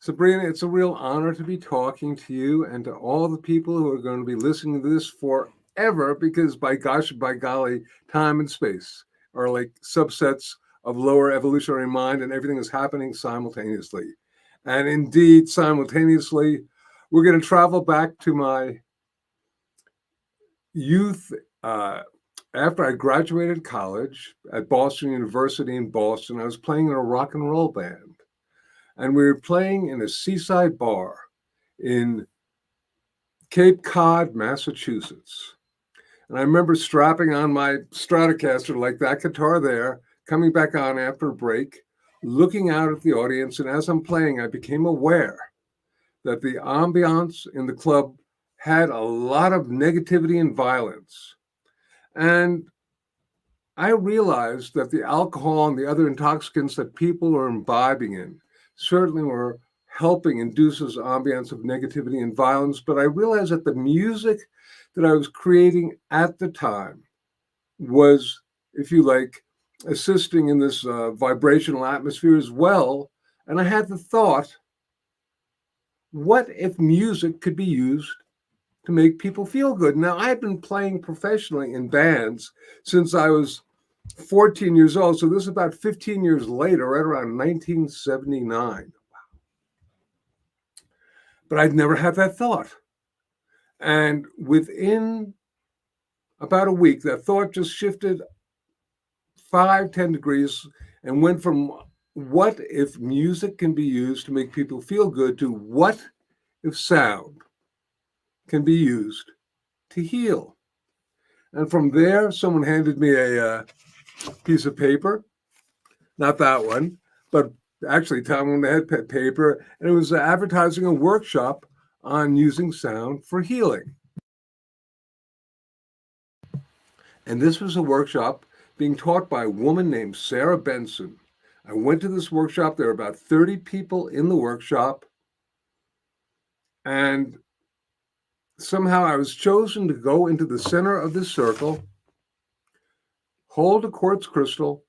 Sabrina, it's a real honor to be talking to you and to all the people who are going to be listening to this forever, because by gosh, by golly, time and space are like subsets of lower evolutionary mind, and everything is happening simultaneously. And indeed, simultaneously, we're going to travel back to my youth. After I graduated college at Boston University in Boston, I was playing in a rock and roll band. And we were playing in a seaside bar in Cape Cod, Massachusetts. And I remember strapping on my Stratocaster, like that guitar there, coming back on after a break, looking out at the audience. And as I'm playing, I became aware that the ambiance in the club had a lot of negativity and violence. And I realized that the alcohol and the other intoxicants that people were imbibing in certainly were helping induce this ambiance of negativity and violence. But I realized that the music that I was creating at the time was, if you like, assisting in this vibrational atmosphere as well. And I had the thought, what if music could be used to make people feel good? Now, I've been playing professionally in bands since I was 14 years old. So this is about 15 years later, right around 1979. But I'd never had that thought. And within about a week, that thought just shifted 5-10 degrees and went from what if music can be used to make people feel good to what if sound can be used to heal. And from there, someone handed me a piece of paper, not that one, but actually Tom on the head paper, and it was advertising a workshop on using sound for healing. And this was a workshop being taught by a woman named Sarah Benson. I went to this workshop. There were about 30 people in the workshop. And somehow I was chosen to go into the center of this circle, hold a quartz crystal,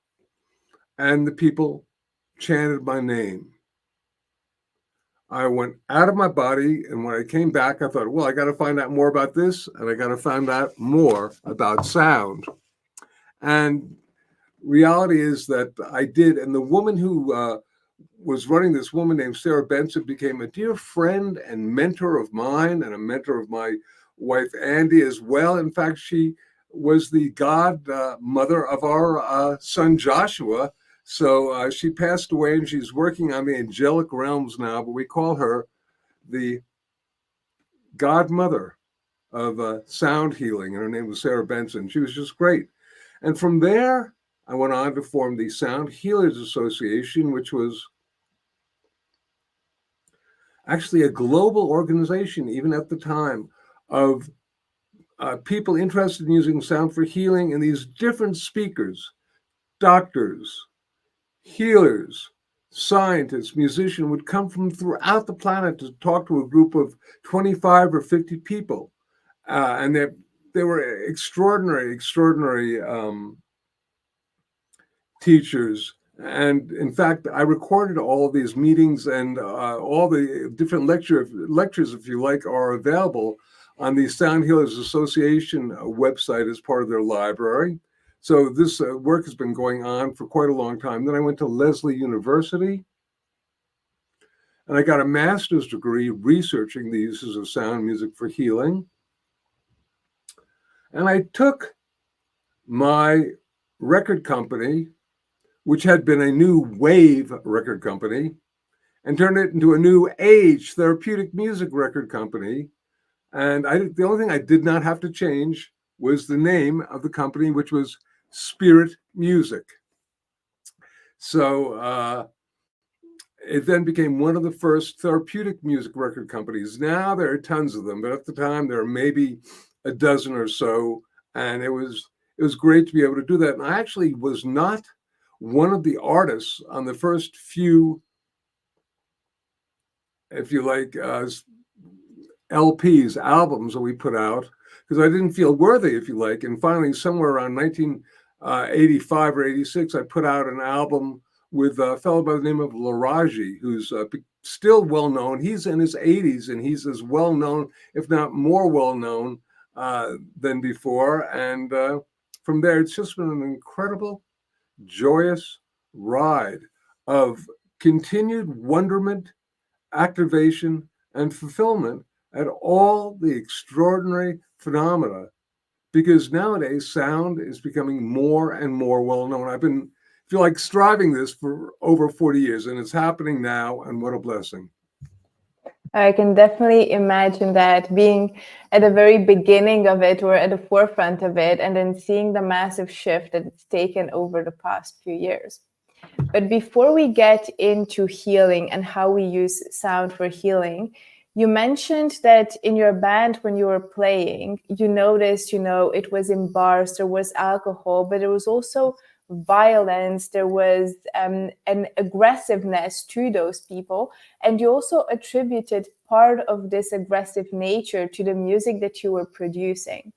and the people chanted my name. I went out of my body, and when I came back, I thought, well, I got to find out more about this, and I got to find out more about sound. And reality is that I did, and the woman who was running this, woman named Sarah Benson, became a dear friend and mentor of mine, and a mentor of my wife, Andi, as well. In fact, she was the godmother of our son, Joshua. So she passed away, and she's working on the angelic realms now, but we call her the godmother of sound healing, and her name was Sarah Benson. She was just great. And from there, I went on to form the Sound Healers Association, which was actually a global organization, even at the time, of people interested in using sound for healing, and these different speakers, doctors, healers, scientists, musicians would come from throughout the planet to talk to a group of 25 or 50 people. And they were extraordinary teachers. And in fact, I recorded all of these meetings, and all the different lectures, if you like, are available on the Sound Healers Association website as part of their library. So this work has been going on for quite a long time. Then I went to Lesley University, and I got a master's degree researching the uses of sound music for healing. And I took my record company, which had been a new wave record company, and turned it into a new age therapeutic music record company. And the only thing I did not have to change was the name of the company, which was Spirit Music. So it then became one of the first therapeutic music record companies. Now there are tons of them, but at the time there were maybe a dozen or so, and it was great to be able to do that. And I actually was not one of the artists on the first few, if you like, LPs, albums that we put out, because I didn't feel worthy, if you like. And finally, somewhere around 1985 or 86, I put out an album with a fellow by the name of Laraji, who's still well known. He's in his 80s and he's as well known, if not more well known than before. And from there, it's just been an incredible, joyous ride of continued wonderment, activation, and fulfillment at all the extraordinary phenomena, because nowadays sound is becoming more and more well known. I've been feel like striving this for over 40 years, and it's happening now, and what a blessing. I can definitely imagine that, being at the very beginning of it or at the forefront of it, and then seeing the massive shift that it's taken over the past few years. But before we get into healing and how we use sound for healing, you mentioned that in your band, when you were playing, you noticed, it was in bars, there was alcohol, but there was also violence, there was an aggressiveness to those people. And you also attributed part of this aggressive nature to the music that you were producing.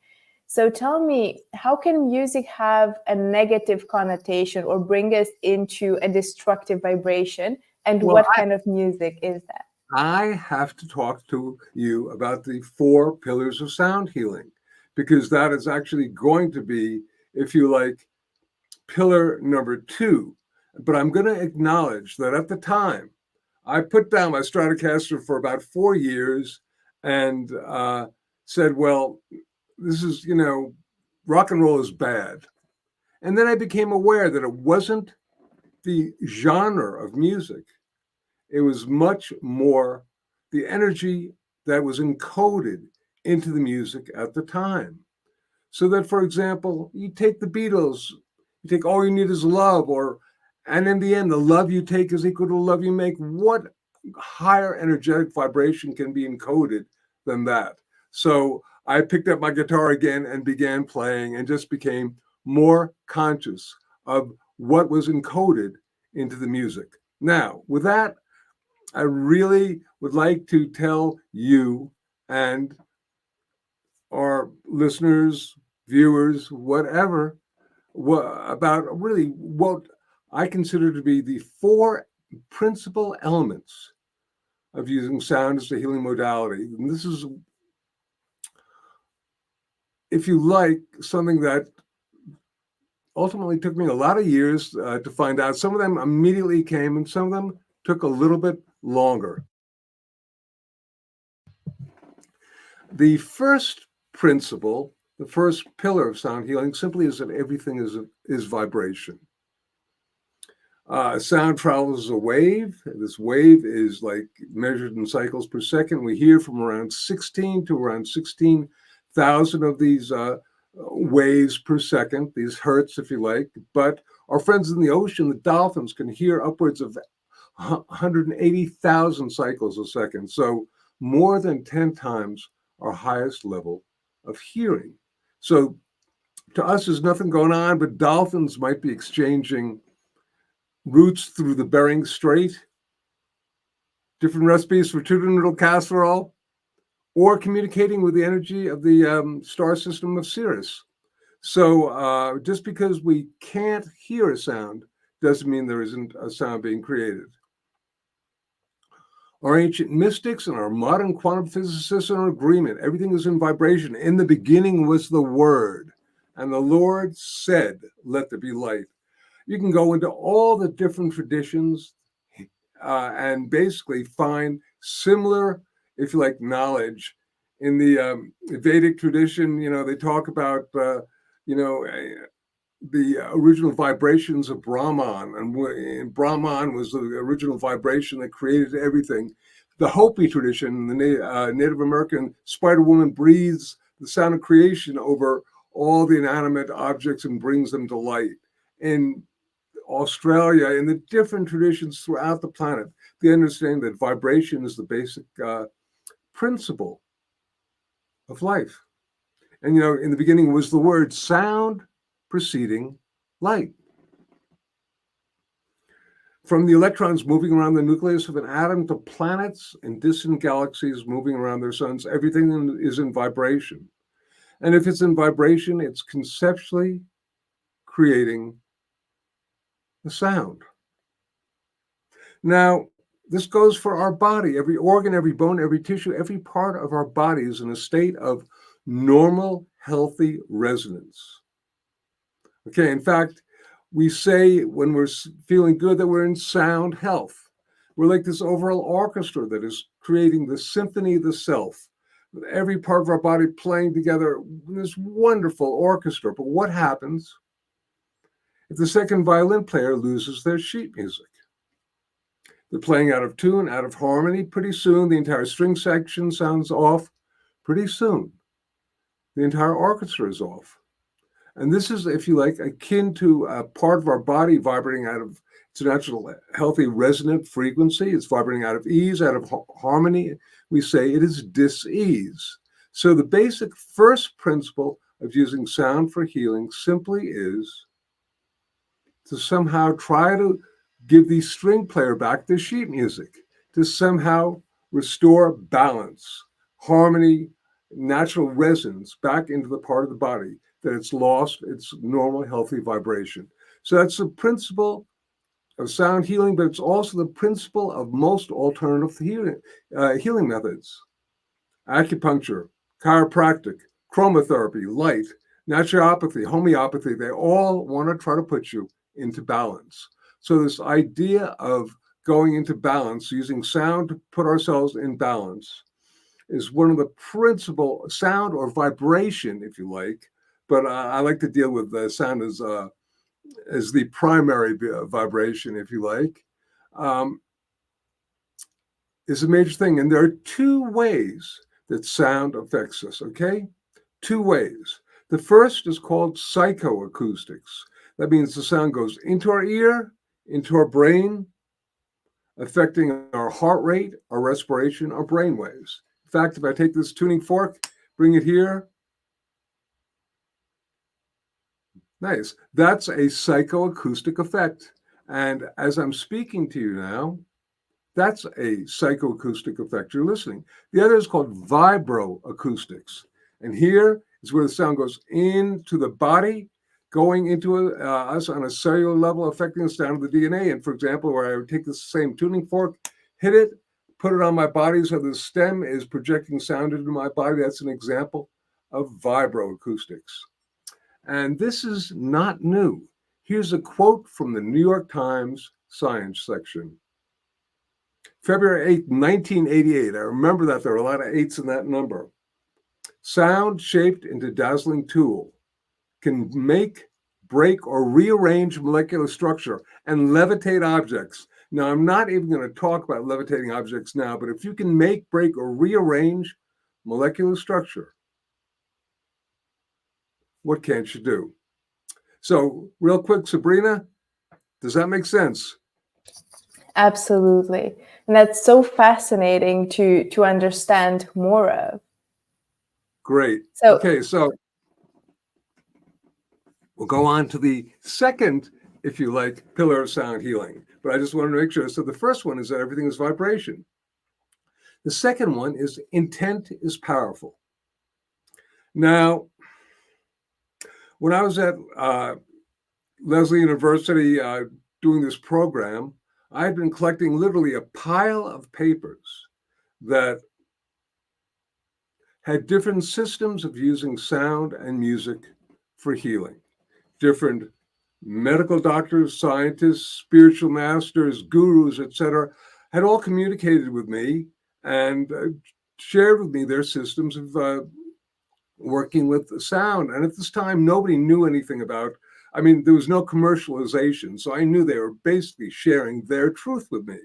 So tell me, how can music have a negative connotation or bring us into a destructive vibration? And what kind of music is that? I have to talk to you about the 4 pillars of sound healing, because that is actually going to be, if you like, pillar number 2. But I'm going to acknowledge that at the time, I put down my Stratocaster for about 4 years and said, well, this is, rock and roll is bad. And then I became aware that it wasn't the genre of music. It was much more the energy that was encoded into the music at the time. So that, for example, you take the Beatles, you take All You Need Is Love, and in the end, the love you take is equal to the love you make. What higher energetic vibration can be encoded than that? So I picked up my guitar again and began playing and just became more conscious of what was encoded into the music. Now, with that, I really would like to tell you and our listeners, viewers, whatever, about really what I consider to be the 4 principal elements of using sound as a healing modality. And this is, if you like, something that ultimately took me a lot of years to find out. Some of them immediately came, and some of them took a little bit longer. The first principle, the first pillar of sound healing, simply is that everything is vibration. Sound travels as a wave. This wave is like measured in cycles per second. We hear from around 16 to around 16,000 of these waves per second, these hertz, if you like. But our friends in the ocean, the dolphins, can hear upwards of 180,000 cycles a second. So more than 10 times our highest level of hearing. So to us, there's nothing going on, but dolphins might be exchanging routes through the Bering Strait, different recipes for tuna noodle casserole, or communicating with the energy of the star system of Sirius. So just because we can't hear a sound doesn't mean there isn't a sound being created. Our ancient mystics and our modern quantum physicists are in agreement. Everything is in vibration. In the beginning was the Word, and the Lord said, let there be light. You can go into all the different traditions and basically find similar, if you like, knowledge. In the Vedic tradition, they talk about, the original vibrations of Brahman, and Brahman was the original vibration that created everything. The Hopi tradition, the Native American Spider Woman breathes the sound of creation over all the inanimate objects and brings them to light. In Australia, in the different traditions throughout the planet, they understand that vibration is the basic principle of life. And, in the beginning was the word, sound preceding light. From the electrons moving around the nucleus of an atom to planets and distant galaxies moving around their suns, everything is in vibration. And if it's in vibration, it's conceptually creating the sound. Now, this goes for our body. Every organ, every bone, every tissue, every part of our body is in a state of normal, healthy resonance. Okay, in fact, we say when we're feeling good that we're in sound health. We're like this overall orchestra that is creating the symphony of the self, with every part of our body playing together in this wonderful orchestra. But what happens if the second violin player loses their sheet music? They're playing out of tune, out of harmony. Pretty soon, the entire string section sounds off. Pretty soon, the entire orchestra is off. And this is, if you like, akin to a part of our body vibrating out of its natural, healthy, resonant frequency. It's vibrating out of ease, out of harmony. We say it is dis-ease. So the basic first principle of using sound for healing simply is to somehow try to give the string player back their sheet music, to somehow restore balance, harmony, natural resonance back into the part of the body that it's lost its normal, healthy vibration. So that's the principle of sound healing, but it's also the principle of most alternative healing methods. Acupuncture, chiropractic, chromotherapy, light, naturopathy, homeopathy, they all want to try to put you into balance. So this idea of going into balance, using sound to put ourselves in balance, is one of the principal sound or vibration, if you like. But I like to deal with the sound as the primary vibration, if you like, is a major thing. And there are two ways that sound affects us, okay? Two ways. The first is called psychoacoustics. That means the sound goes into our ear, into our brain, affecting our heart rate, our respiration, our brain waves. In fact, if I take this tuning fork, bring it here, nice. That's a psychoacoustic effect. And as I'm speaking to you now, that's a psychoacoustic effect. You're listening. The other is called vibroacoustics. And here is where the sound goes into the body, going into us on a cellular level, affecting us down to the DNA. And for example, where I would take this same tuning fork, hit it, put it on my body so the stem is projecting sound into my body. That's an example of vibroacoustics. And this is not new. Here's a quote from the New York Times Science section. February 8, 1988. I remember that there were a lot of eights in that number. Sound shaped into dazzling tool can make, break, or rearrange molecular structure and levitate objects. Now, I'm not even going to talk about levitating objects now, but if you can make, break, or rearrange molecular structure, what can't you do? So, real quick, Sabrina, does that make sense? Absolutely. And that's so fascinating to understand more of. Great. So, okay, so we'll go on to the second, if you like, pillar of sound healing. But I just wanted to make sure. So the first one is that everything is vibration. The second one is intent is powerful. Now, when I was at Lesley University doing this program, I had been collecting literally a pile of papers that had different systems of using sound and music for healing. Different medical doctors, scientists, spiritual masters, gurus, etc., had all communicated with me and shared with me their systems of working with sound. And at this time, nobody knew anything about, there was no commercialization. So I knew they were basically sharing their truth with me.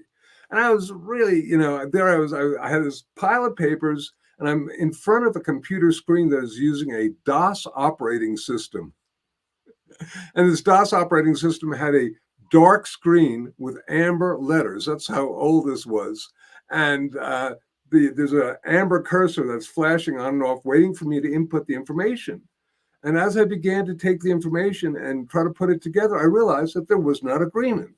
And I was really, there I was, I had this pile of papers, and I'm in front of a computer screen that is using a DOS operating system. And this DOS operating system had a dark screen with amber letters. That's how old this was. And there's an amber cursor that's flashing on and off, waiting for me to input the information. And as I began to take the information and try to put it together, I realized that there was not agreement.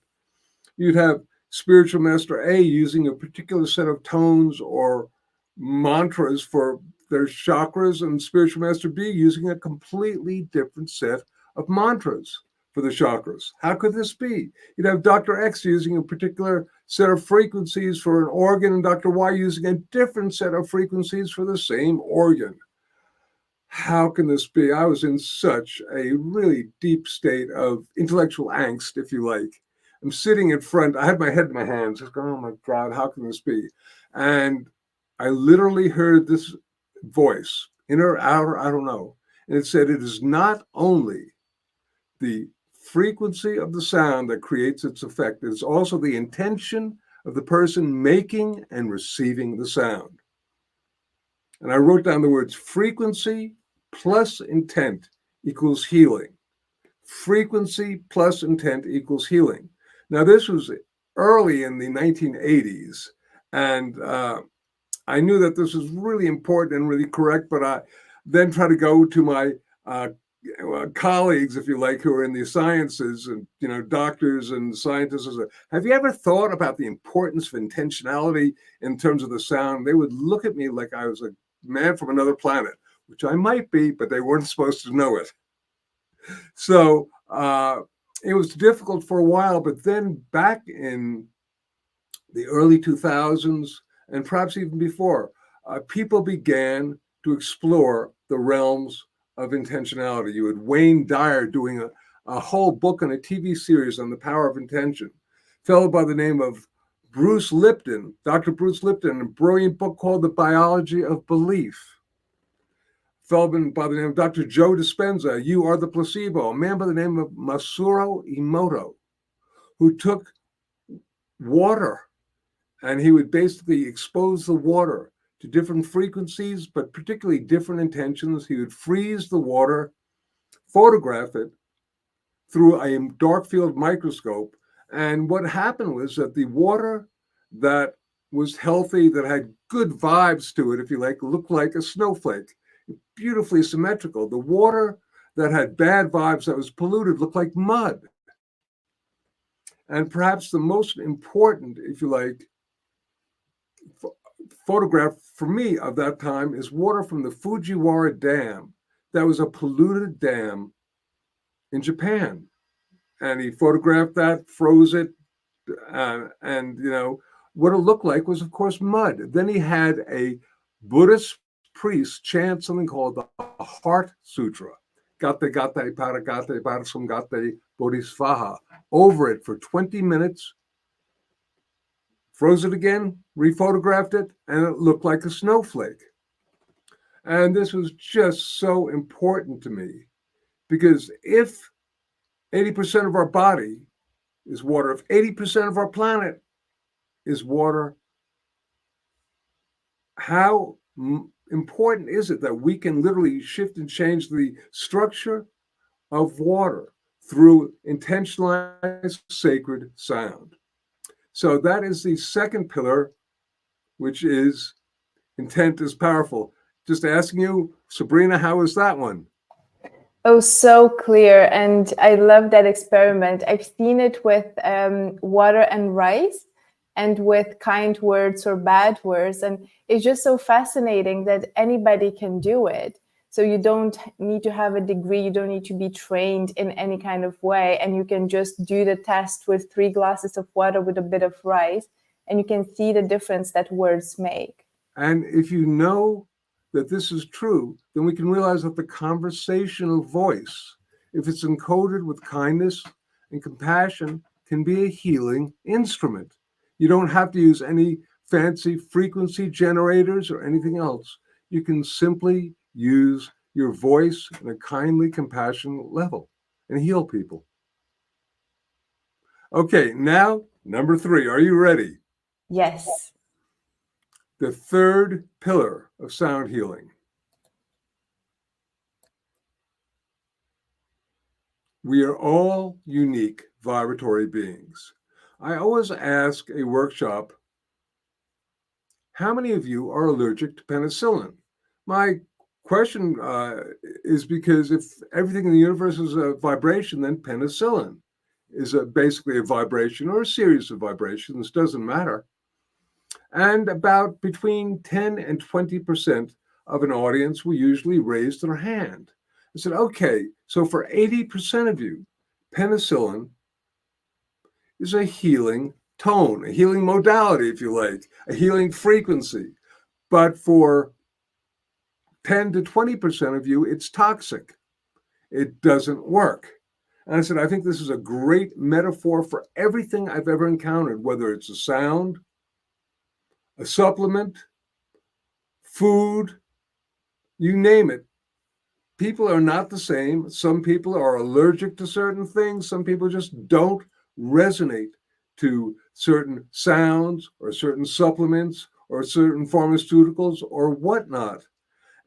You'd have spiritual master A using a particular set of tones or mantras for their chakras, and spiritual master B using a completely different set of mantras for the chakras. How could this be? You'd have Dr. X using a particular set of frequencies for an organ, and Dr. Y using a different set of frequencies for the same organ. How can this be? I was in such a really deep state of intellectual angst, if you like. I'm sitting in front, I had my head in my hands, just going, oh my God, how can this be? And I literally heard this voice, inner, outer, I don't know. And it said, it is not only the frequency of the sound that creates its effect, it's also the intention of the person making and receiving the sound. And I wrote down the words frequency plus intent equals healing. Frequency plus intent equals healing. Now, this was early in the 1980s, and I knew that this was really important and really correct, but I then tried to go to my colleagues, if you like, who are in the sciences and, doctors and scientists. And have you ever thought about the importance of intentionality in terms of the sound? They would look at me like I was a man from another planet, which I might be, but they weren't supposed to know it. So it was difficult for a while, but then back in the early 2000s, and perhaps even before, people began to explore the realms of intentionality. You had Wayne Dyer doing a whole book and a TV series on the power of intention. A fellow by the name of Bruce Lipton, Dr. Bruce Lipton, a brilliant book called The Biology of Belief. A fellow by the name of Dr. Joe Dispenza, You Are the Placebo. A man by the name of Masaru Emoto, who took water and he would basically expose the water to different frequencies, but particularly different intentions. He would freeze the water, photograph it through a dark field microscope. And what happened was that the water that was healthy, that had good vibes to it, if you like, looked like a snowflake, beautifully symmetrical. The water that had bad vibes, that was polluted, looked like mud. And perhaps the most important, if you like, photograph for me of that time is water from the Fujiwara Dam. That was a polluted dam in Japan. And he photographed that, froze it, and what it looked like was, of course, mud. Then he had a Buddhist priest chant something called the Heart Sutra, Gate Gate Paragate Parasam Bodhisvaha, over it for 20 minutes, froze it again, rephotographed it, and it looked like a snowflake. And this was just so important to me, because if 80% of our body is water, if 80% of our planet is water, how important is it that we can literally shift and change the structure of water through intentionalized sacred sound? So that is the second pillar, which is intent is powerful. Just asking you, Sabrina, how is that one? Oh, so clear. And I love that experiment. I've seen it with water and rice, and with kind words or bad words. And it's just so fascinating that anybody can do it. So you don't need to have a degree. You don't need to be trained in any kind of way. And you can just do the test with 3 glasses of water with a bit of rice. And you can see the difference that words make. And if you know that this is true, then we can realize that the conversational voice, if it's encoded with kindness and compassion, can be a healing instrument. You don't have to use any fancy frequency generators or anything else. You can simply use your voice in a kindly, compassionate level and heal people. Okay, now, number 3. Are you ready? Yes. The third pillar of sound healing. We are all unique vibratory beings. I always ask a workshop, how many of you are allergic to penicillin? My question is because if everything in the universe is a vibration, then penicillin is basically a vibration or a series of vibrations, doesn't matter. And about between 10 and 20% of an audience will usually raise their hand. I said, okay, so for 80% of you, penicillin is a healing tone, a healing modality, if you like, a healing frequency. But for 10 to 20% of you, it's toxic. It doesn't work. And I said, I think this is a great metaphor for everything I've ever encountered, whether it's a sound, a supplement, food, you name it. People are not the same. Some people are allergic to certain things. Some people just don't resonate to certain sounds or certain supplements or certain pharmaceuticals or whatnot.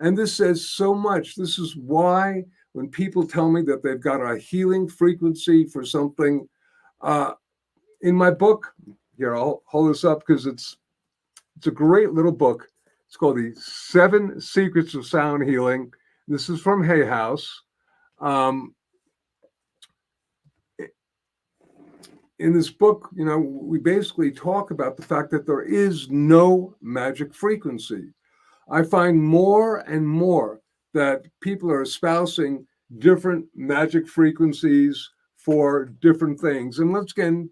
And this says so much. This is why when people tell me that they've got a healing frequency for something, in my book, here, I'll hold this up because it's a great little book. It's called The 7 Secrets of Sound Healing. This is from Hay House. In this book, we basically talk about the fact that there is no magic frequency. I find more and more that people are espousing different magic frequencies for different things. And once again,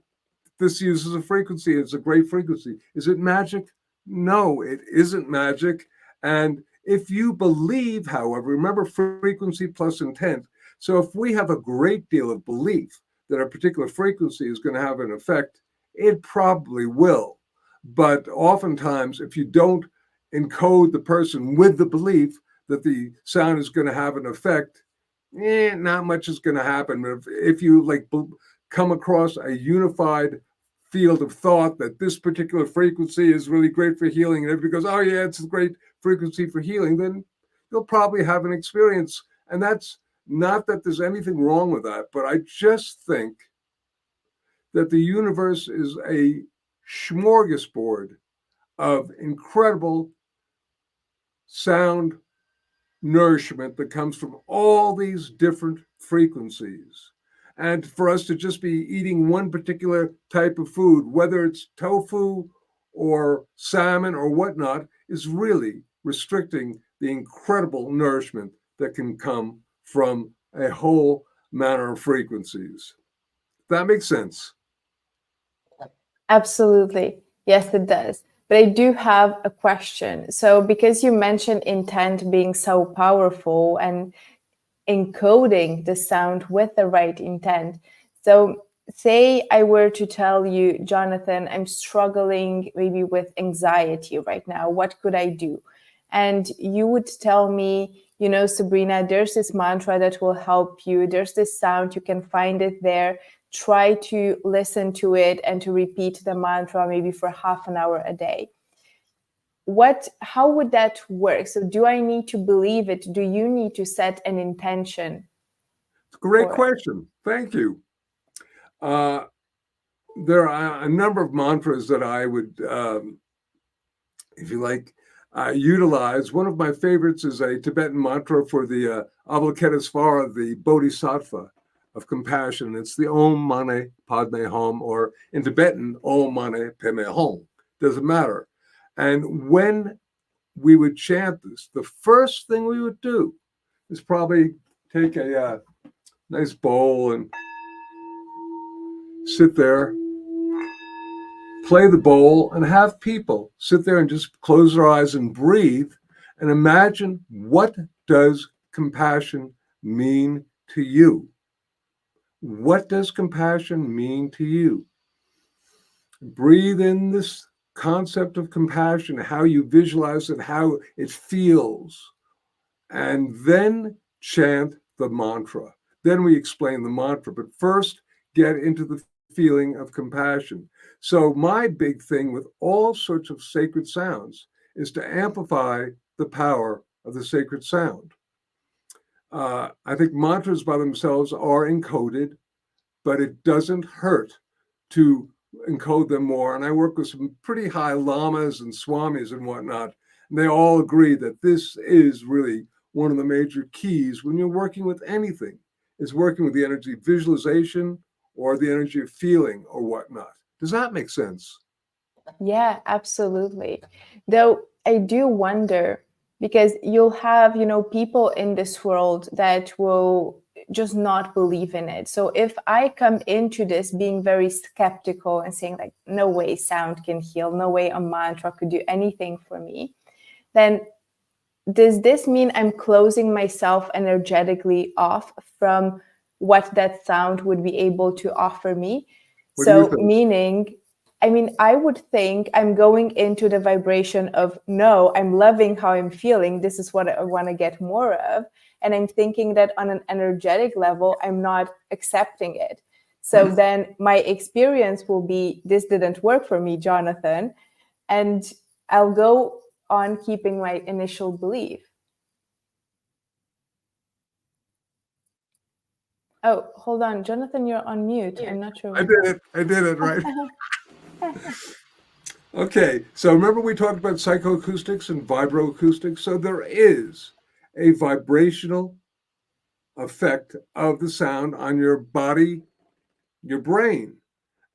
this uses a frequency. It's a great frequency. Is it magic? No, it isn't magic. And if you believe, however, remember frequency plus intent. So if we have a great deal of belief that a particular frequency is going to have an effect, it probably will. But oftentimes, if you don't encode the person with the belief that the sound is going to have an effect, not much is going to happen. If you come across a unified field of thought that this particular frequency is really great for healing, and everybody goes, oh yeah, it's a great frequency for healing, then you'll probably have an experience. And that's not that there's anything wrong with that, but I just think that the universe is a smorgasbord of incredible sound nourishment that comes from all these different frequencies. And for us to just be eating one particular type of food, whether it's tofu or salmon or whatnot, is really restricting the incredible nourishment that can come from a whole manner of frequencies. That makes sense. Absolutely. Yes, it does. But I do have a question. So, because you mentioned intent being so powerful and encoding the sound with the right intent. So, say I were to tell you, Jonathan, I'm struggling maybe with anxiety right now. What could I do? And you would tell me, Sabrina, there's this mantra that will help you. There's this sound, you can find it there. Try to listen to it and to repeat the mantra maybe for half an hour a day. How would that work? So do I need to believe it? Do you need to set an intention? It's a great question. Thank you. There are a number of mantras that I would, if you like, utilize. One of my favorites is a Tibetan mantra for the Avalokitesvara, the Bodhisattva of compassion. It's the Om Mani Padme Hum, or in Tibetan, Om Mani Padme Hum. Doesn't matter. And when we would chant this, the first thing we would do is probably take a nice bowl and sit there, play the bowl, and have people sit there and just close their eyes and breathe and imagine, what does compassion mean to you? What does compassion mean to you? Breathe in this concept of compassion, how you visualize it, how it feels, and then chant the mantra. Then we explain the mantra, but first get into the feeling of compassion. So my big thing with all sorts of sacred sounds is to amplify the power of the sacred sound. I think mantras by themselves are encoded, but it doesn't hurt to encode them more. And I work with some pretty high lamas and swamis and whatnot, and they all agree that this is really one of the major keys when you're working with anything, is working with the energy of visualization or the energy of feeling or whatnot. Does that make sense? Yeah, absolutely. Though I do wonder, because you'll have, people in this world that will just not believe in it. So if I come into this being very skeptical and saying like, no way sound can heal, no way a mantra could do anything for me, then does this mean I'm closing myself energetically off from what that sound would be able to offer me? So meaning, I mean, I would think I'm going into the vibration of, no, I'm loving how I'm feeling. This is what I want to get more of. And I'm thinking that on an energetic level, I'm not accepting it. So then my experience will be, this didn't work for me, Jonathan. And I'll go on keeping my initial belief. Oh, hold on. Jonathan, you're on mute. I'm not sure. I did it, right? Okay, so remember we talked about psychoacoustics and vibroacoustics? So there is a vibrational effect of the sound on your body, your brain.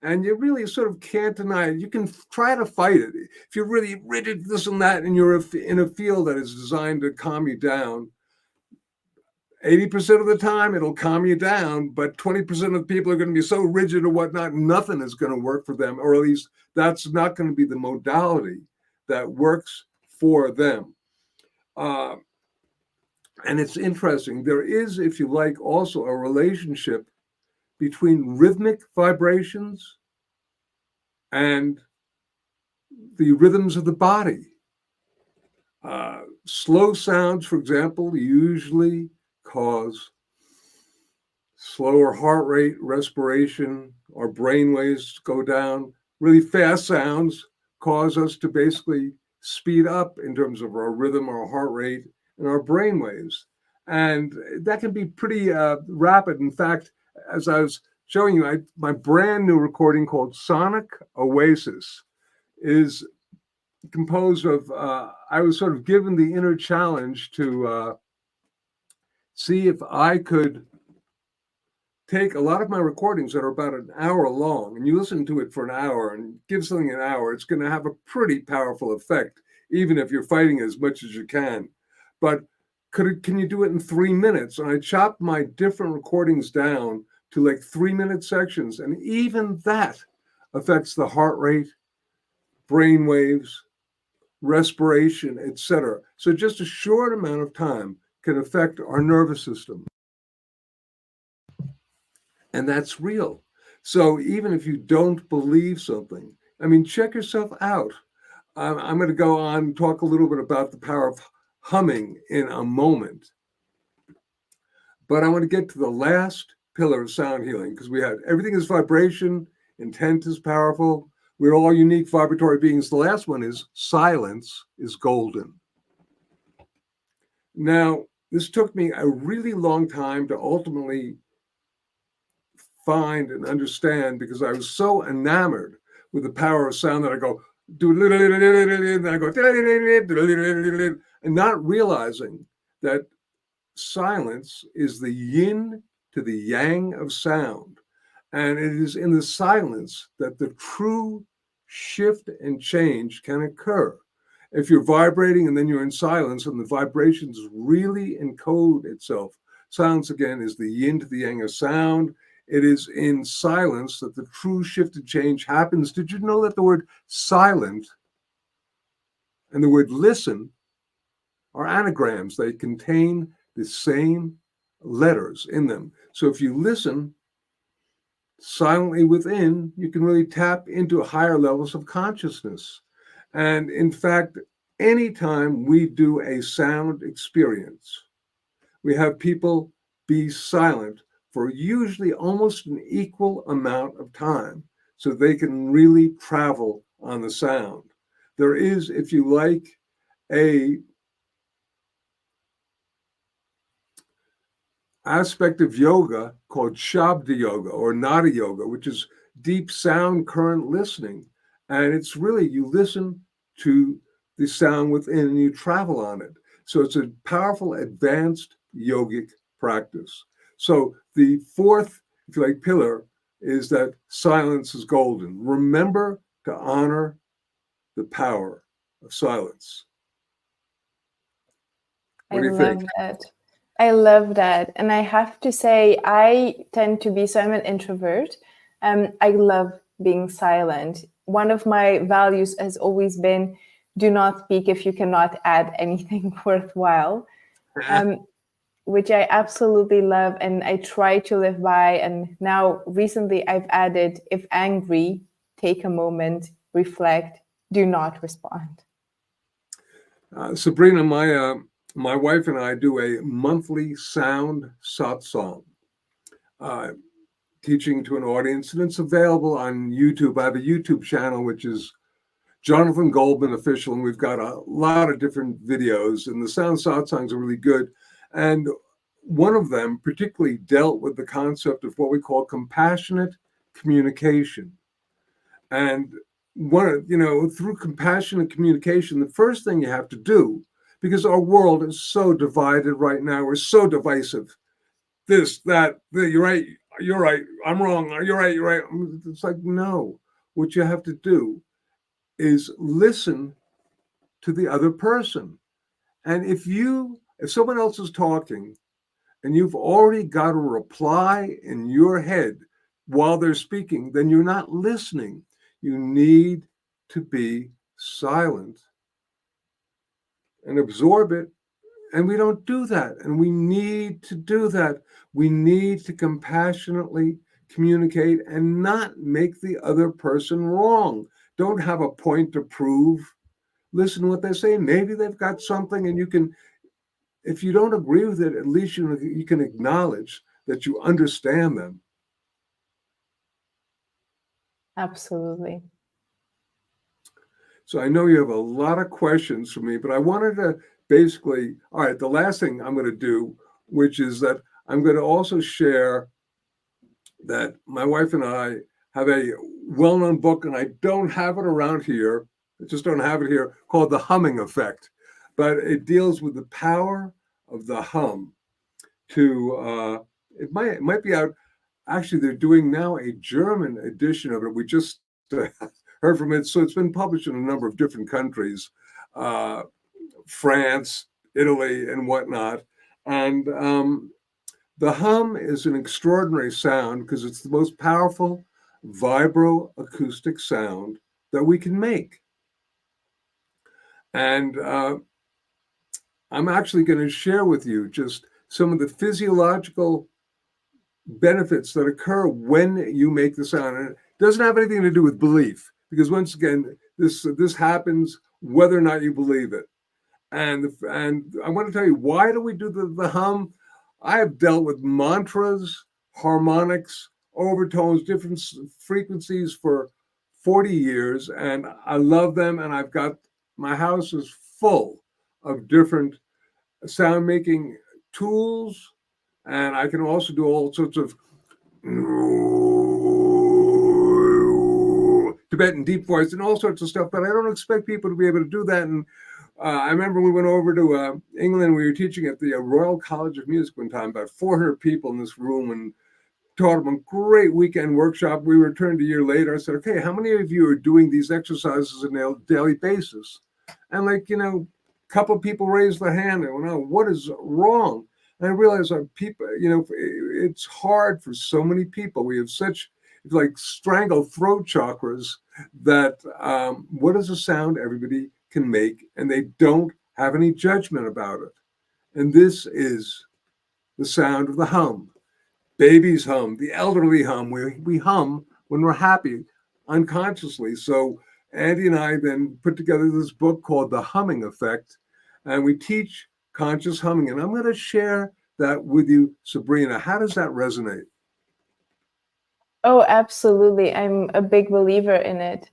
And you really sort of can't deny it. You can try to fight it. If you're really rigid, this and that, and you're in a field that is designed to calm you down, 80% of the time it'll calm you down, but 20% of the people are going to be so rigid or whatnot, nothing is going to work for them, or at least that's not going to be the modality that works for them. And it's interesting. There is, if you like, also a relationship between rhythmic vibrations and the rhythms of the body. Slow sounds, for example, usually cause slower heart rate, respiration, our brain waves go down. Really fast sounds cause us to basically speed up in terms of our rhythm, our heart rate, and our brain waves. And that can be pretty rapid. In fact, as I was showing you, my brand new recording called Sonic Oasis is composed of, I was sort of given the inner challenge to see if I could take a lot of my recordings that are about an hour long, and you listen to it for an hour and give something an hour, it's going to have a pretty powerful effect, even if you're fighting as much as you can. But can you do it in 3 minutes? And I chopped my different recordings down to like 3-minute sections, and even that affects the heart rate, brain waves, respiration, etc. So just a short amount of time can affect our nervous system. And that's real. So even if you don't believe something, I mean, check yourself out. I'm going to go on and talk a little bit about the power of humming in a moment. But I want to get to the last pillar of sound healing, because we had everything is vibration, intent is powerful. We're all unique vibratory beings. The last one is silence is golden. Now, this took me a really long time to ultimately find and understand, because I was so enamored with the power of sound that I go, and I go, and not realizing that silence is the yin to the yang of sound. And it is in the silence that the true shift and change can occur. If you're vibrating and then you're in silence and the vibrations really encode itself, silence again is the yin to the yang of sound. It is in silence that the true shift and change happens. Did you know that the word silent and the word listen are anagrams? They contain the same letters in them. So if you listen silently within, you can really tap into higher levels of consciousness. And in fact, anytime we do a sound experience, we have people be silent for usually almost an equal amount of time, so they can really travel on the sound. There is, if you like, a aspect of yoga called Shabda yoga or Nada yoga, which is deep sound current listening. And it's really, you listen to the sound within and you travel on it. So it's a powerful, advanced yogic practice. So the fourth, if you like, pillar is that silence is golden. Remember to honor the power of silence. What do you think? That. I love that. And I have to say, I tend to be, so I'm an introvert. I love being silent. One of my values has always been do not speak if you cannot add anything worthwhile, which I absolutely love. And I try to live by. And now recently I've added, if angry, take a moment, reflect, do not respond. Sabrina, my wife and I do a monthly sound satsang, uh, teaching to an audience, and it's available on YouTube. I have a YouTube channel, which is Jonathan Goldman Official, and we've got a lot of different videos, and the sound satsangs are really good. And one of them particularly dealt with the concept of what we call compassionate communication. And through compassionate communication, the first thing you have to do, because our world is so divided right now, we're so divisive. This, that, you're right, I'm wrong, you're right. It's like, no, what you have to do is listen to the other person. And if someone else is talking and you've already got a reply in your head while they're speaking, then you're not listening. You need to be silent and absorb it. And we don't do that. And we need to do that. We need to compassionately communicate and not make the other person wrong. Don't have a point to prove. Listen to what they say. Maybe they've got something, and you can, if you don't agree with it, at least you can acknowledge that you understand them. Absolutely. So I know you have a lot of questions for me, but I wanted to basically, all right, the last thing I'm going to do, which is that I'm going to also share that my wife and I have a well-known book, and I don't have it around here. I just don't have it here, called The Humming Effect. But it deals with the power of the hum it might be out. Actually, they're doing now a German edition of it. We just heard from it. So it's been published in a number of different countries, France, Italy, and whatnot. And the hum is an extraordinary sound because it's the most powerful vibroacoustic sound that we can make. And I'm actually going to share with you just some of the physiological benefits that occur when you make the sound. And it doesn't have anything to do with belief, because once again, this happens whether or not you believe it. And I want to tell you, why do we do the hum? I have dealt with mantras, harmonics, overtones, different frequencies for 40 years, and I love them. And my house is full of different sound making tools, and I can also do all sorts of Tibetan deep voice and all sorts of stuff, but I don't expect people to be able to do that. And I remember we went over to England. We were teaching at the Royal College of Music one time, about 400 people in this room, and taught them a great weekend workshop. We returned a year later. I said, okay, how many of you are doing these exercises on a daily basis? And a couple of people raised their hand and went, oh, what is wrong? And I realized people, it's hard for so many people. We have such strangled throat chakras that what is a sound everybody can make, and they don't have any judgment about it. And this is the sound of the hum. Babies hum, the elderly hum. We hum when we're happy unconsciously. So Andi and I then put together this book called The Humming Effect, and we teach conscious humming. And I'm going to share that with you, Sabrina. How does that resonate? Oh, absolutely. I'm a big believer in it.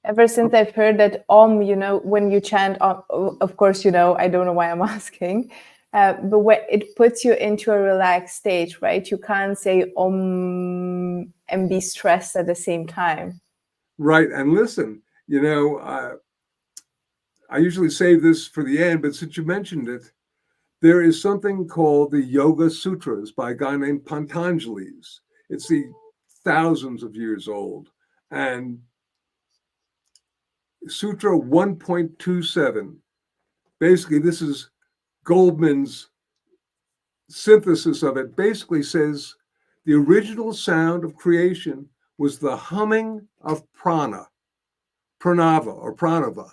Ever since I've heard that when you chant, of course, I don't know why I'm asking, but when it puts you into a relaxed state, right? You can't say and be stressed at the same time. Right. And listen, I usually save this for the end, but since you mentioned it, there is something called the Yoga Sutras by a guy named Patanjali's. It's the thousands of years old. And Sutra 1.27, basically, this is Goldman's synthesis of it basically says the original sound of creation was the humming of pranava or pranava.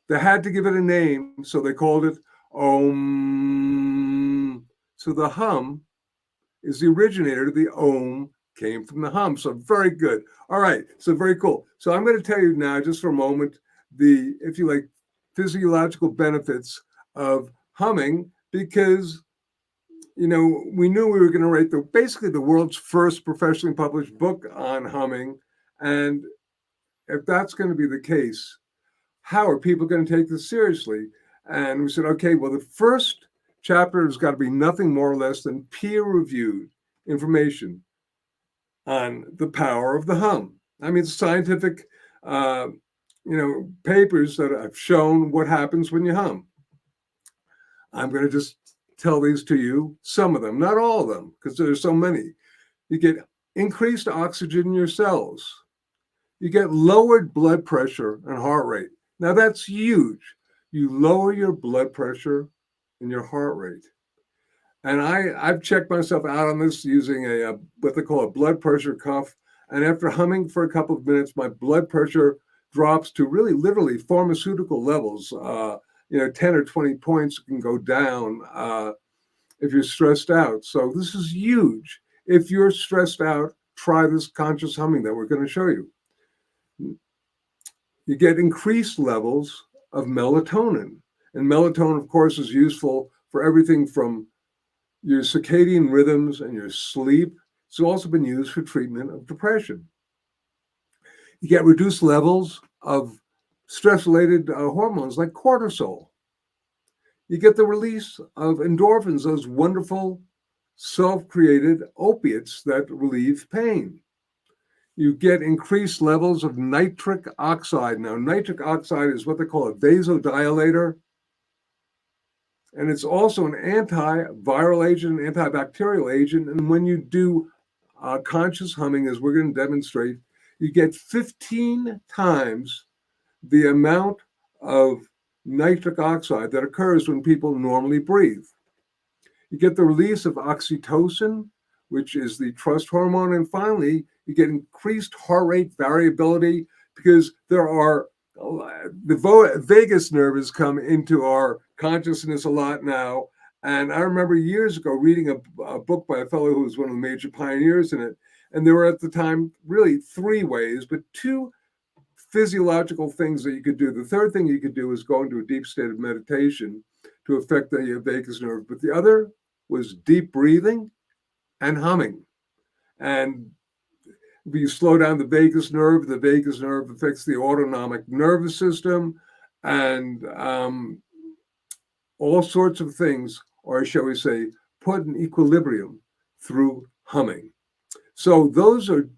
They had to give it a name, so they called it Om. So the hum is the originator. The Om came from the hum. So very good. All right. So very cool. So I'm going to tell you now, just for a moment, the, if you like, physiological benefits of humming, because we knew we were going to write basically the world's first professionally published book on humming. And if that's going to be the case, how are people going to take this seriously? And we said, okay, well, the first chapter has got to be nothing more or less than peer-reviewed information on the power of the hum. I mean, scientific, papers that have shown what happens when you hum. I'm going to just tell these to you, some of them, not all of them, because there's so many. You get increased oxygen in your cells. You get lowered blood pressure and heart rate. Now that's huge. You lower your blood pressure and your heart rate. And I've checked myself out on this using what they call a blood pressure cuff. And after humming for a couple of minutes, my blood pressure drops to really literally pharmaceutical levels. 10 or 20 points can go down if you're stressed out. So this is huge. If you're stressed out, try this conscious humming that we're going to show you. You get increased levels of melatonin. And melatonin, of course, is useful for everything from your circadian rhythms and your sleep. It's also been used for treatment of depression. You get reduced levels of stress-related hormones like cortisol. You get the release of endorphins, those wonderful self-created opiates that relieve pain. You get increased levels of nitric oxide. Now, nitric oxide is what they call a vasodilator. And it's also an antiviral agent, an antibacterial agent. And when you do conscious humming, as we're going to demonstrate, you get 15 times the amount of nitric oxide that occurs when people normally breathe. You get the release of oxytocin, which is the trust hormone. And finally, you get increased heart rate variability because there are the vagus nerve has come into our consciousness a lot now. And I remember years ago reading a book by a fellow who was one of the major pioneers in it. And there were at the time really 3 ways, but 2 physiological things that you could do. The third thing you could do is go into a deep state of meditation to affect the vagus nerve. But the other was deep breathing and humming. And if you slow down the vagus nerve affects the autonomic nervous system, and all sorts of things are, shall we say, put in equilibrium through humming. So those are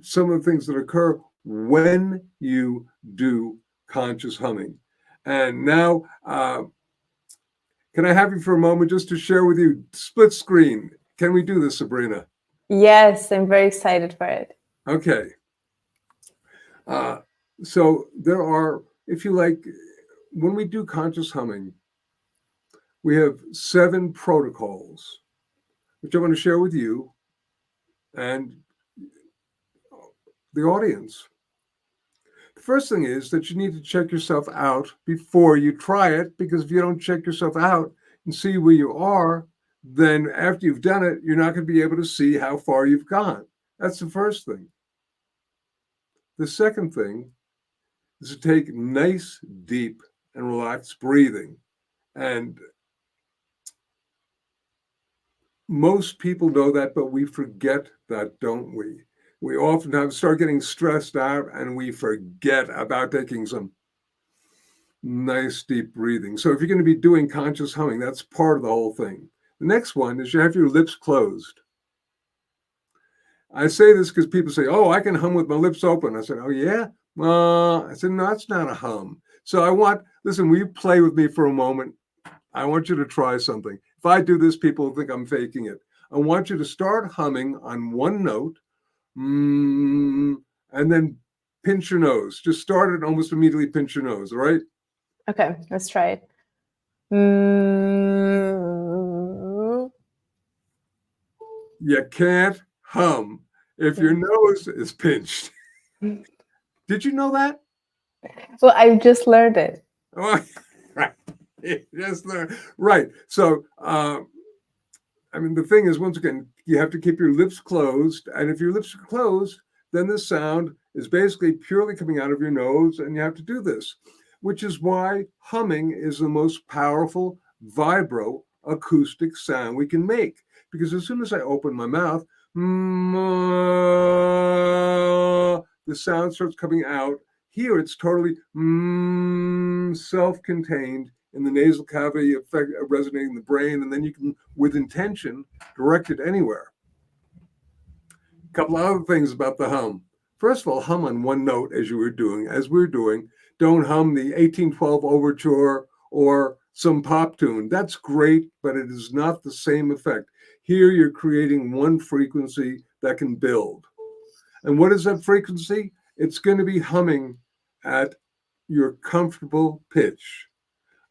some of the things that occur when you do conscious humming. And now, can I have you for a moment just to share with you split screen? Can we do this, Sabrina? Yes, I'm very excited for it. Okay. So there are, if you like, when we do conscious humming, we have 7 protocols, which I want to share with you and the audience. The first thing is that you need to check yourself out before you try it, because if you don't check yourself out and see where you are, then after you've done it, you're not going to be able to see how far you've gone. That's the first thing. The second thing is to take nice, deep, and relaxed breathing. And most people know that, but we forget that, don't we? We often start getting stressed out and we forget about taking some nice, deep breathing. So if you're going to be doing conscious humming, that's part of the whole thing. The next one is you have your lips closed. I say this because people say, oh, I can hum with my lips open. I said, oh, yeah? I said, no, that's not a hum. So listen, will you play with me for a moment? I want you to try something. If I do this, people will think I'm faking it. I want you to start humming on one note, and then pinch your nose. Just start it, almost immediately pinch your nose, all right? Okay, let's try it. You can't hum if your nose is pinched. Did you know that? Well, I just learned it. Oh, right. Yes, right. So, I mean, the thing is, once again, you have to keep your lips closed. And if your lips are closed, then the sound is basically purely coming out of your nose. And you have to do this, which is why humming is the most powerful vibro acoustic sound we can make. Because as soon as I open my mouth, the sound starts coming out. Here, it's totally self-contained in the nasal cavity, resonating in the brain, and then you can, with intention, direct it anywhere. A couple of other things about the hum. First of all, hum on one note as we're doing. Don't hum the 1812 overture or some pop tune. That's great, but it is not the same effect. Here you're creating one frequency that can build. And what is that frequency? It's going to be humming at your comfortable pitch.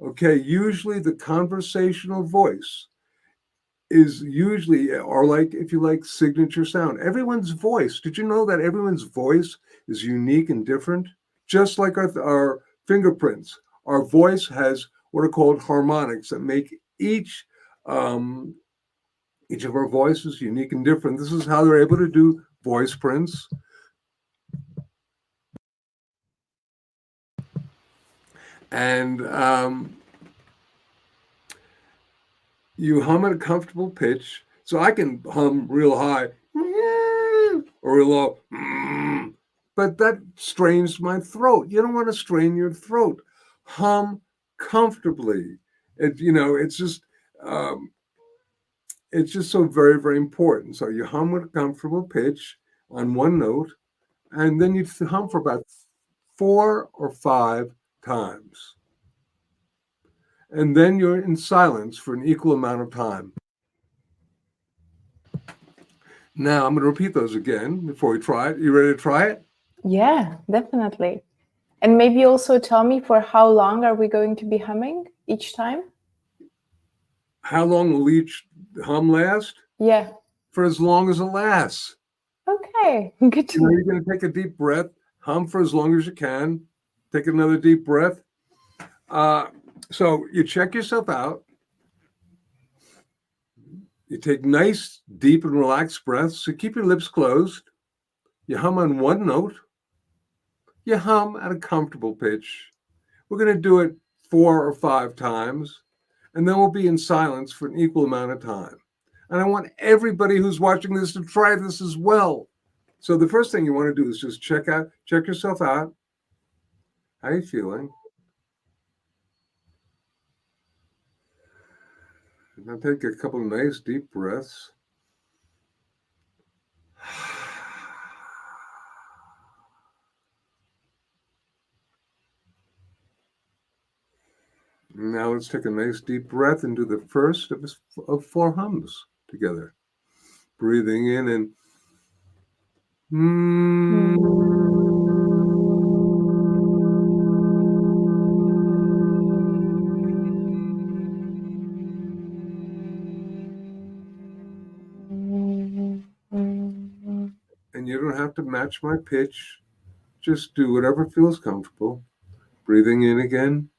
Okay, usually the conversational voice is usually, or like, if you like, signature sound. Everyone's voice, did you know that everyone's voice is unique and different? Just like our fingerprints, our voice has what are called harmonics that make each of our voices unique and different. This is how they're able to do voice prints. And you hum at a comfortable pitch. So I can hum real high or real low, but that strains my throat. You don't want to strain your throat. Hum comfortably. It's just so very, very important. So you hum with a comfortable pitch on one note, and then you hum for about 4 or 5 times. And then you're in silence for an equal amount of time. Now, I'm going to repeat those again before we try it. You ready to try it? Yeah, definitely. And maybe also tell me, for how long are we going to be humming each time? How long will each hum last? Yeah. For as long as it lasts. Okay, good to know. You're going to take a deep breath, hum for as long as you can. Take another deep breath. So you check yourself out. You take nice, deep, and relaxed breaths. So keep your lips closed. You hum on one note. You hum at a comfortable pitch. We're going to do it 4 or 5 times, and then we'll be in silence for an equal amount of time. And I want everybody who's watching this to try this as well. So the first thing you want to do is just check yourself out. How are you feeling? Now take a couple of nice deep breaths. Now let's take a nice deep breath and do the first of 4 hums together. Breathing in and and you don't have to match my pitch. Just do whatever feels comfortable. Breathing in again.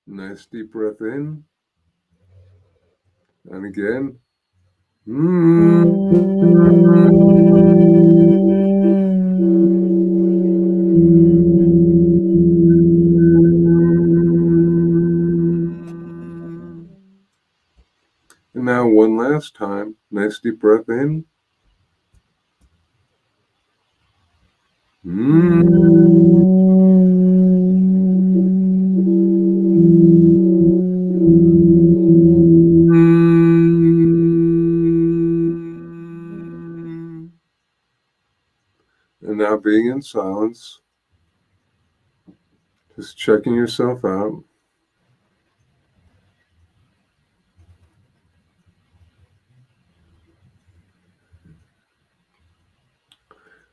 Nice deep breath in. And again. And now one last time. Nice deep breath in. And now being in silence, just checking yourself out.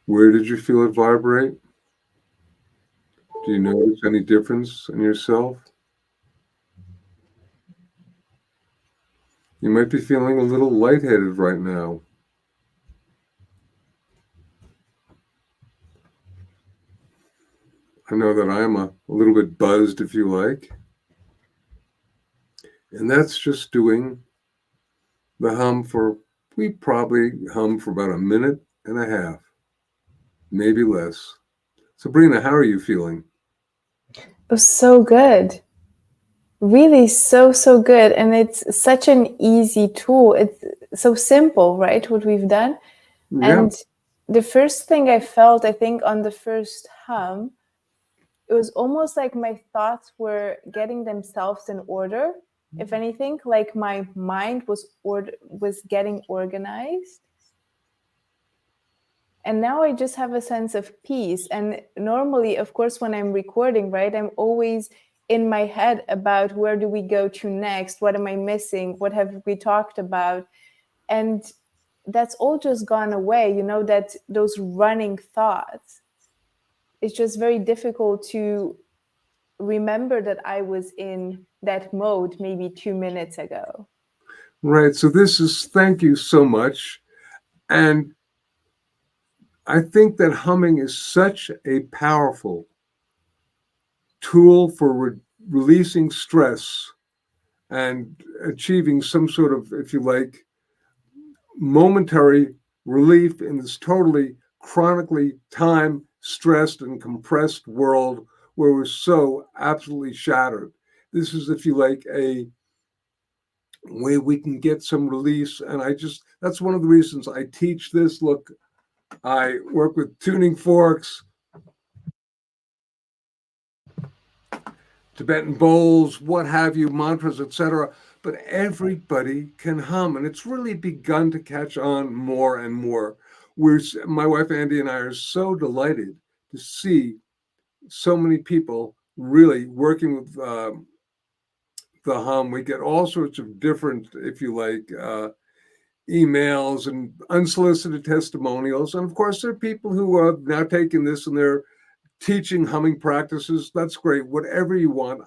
Where did you feel it vibrate? Do you notice any difference in yourself? You might be feeling a little lightheaded right now. I know that I'm a little bit buzzed, if you like. And that's just doing the hum for, we probably hum for about a minute and a half, maybe less. Sabrina, how are you feeling? It was so good. Really so good. And it's such an easy tool. It's so simple, right? What we've done. Yeah. And the first thing I felt, I think on the first hum, it was almost like my thoughts were getting themselves in order. If anything, like my mind was getting organized. And now I just have a sense of peace. And normally, of course, when I'm recording, right, I'm always in my head about where do we go to next? What am I missing? What have we talked about? And that's all just gone away, you know, that those running thoughts. It's just very difficult to remember that I was in that mode maybe 2 minutes ago. Right. So this is, thank you so much. And I think that humming is such a powerful tool for releasing stress and achieving some sort of, if you like, momentary relief in this totally chronically time stressed and compressed world where we're so absolutely shattered. This is, if you like, a way we can get some release. And that's one of the reasons I teach this. Look, I work with tuning forks, Tibetan bowls, what have you, mantras, etc. But everybody can hum, and it's really begun to catch on more and more. My wife Andi and I are so delighted to see so many people really working with the hum. We get all sorts of different, if you like, emails and unsolicited testimonials. And of course, there are people who have now taken this and they're teaching humming practices. That's great. Whatever you want,